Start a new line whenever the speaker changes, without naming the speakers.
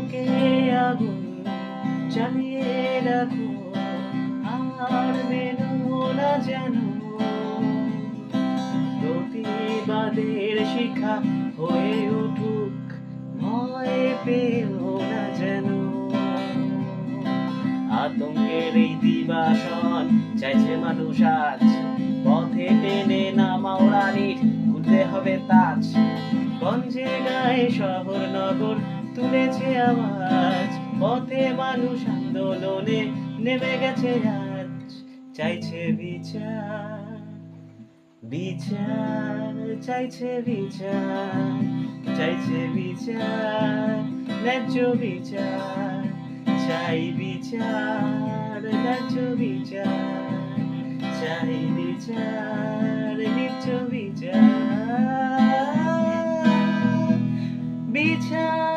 বুকে আগুন জ্বালিয়ে রাখো, আর মেলো না যেন প্রতিবাদের শিখা হয়ে উঠুক, ভয় পেও না যেন। আতঙ্কের এই দিবাসন চাইছে মানুষ আজ, পথে টেনে নামাও রানীর, খুলতে হবে তাজ। গঞ্জে গায়ে শহর নগর তুলেছে আওয়াজ, পথে মানুষ আন্দোলনে নেমে গেছে আজ। চাইছে বিচার, বিচার চাইছে বিচার, চাইছে বিচার, ন্যায্য বিচার। চাই বিচার, ন্যায্য বিচার, চাই বিচার, ন্যায্য বিচার। বিচার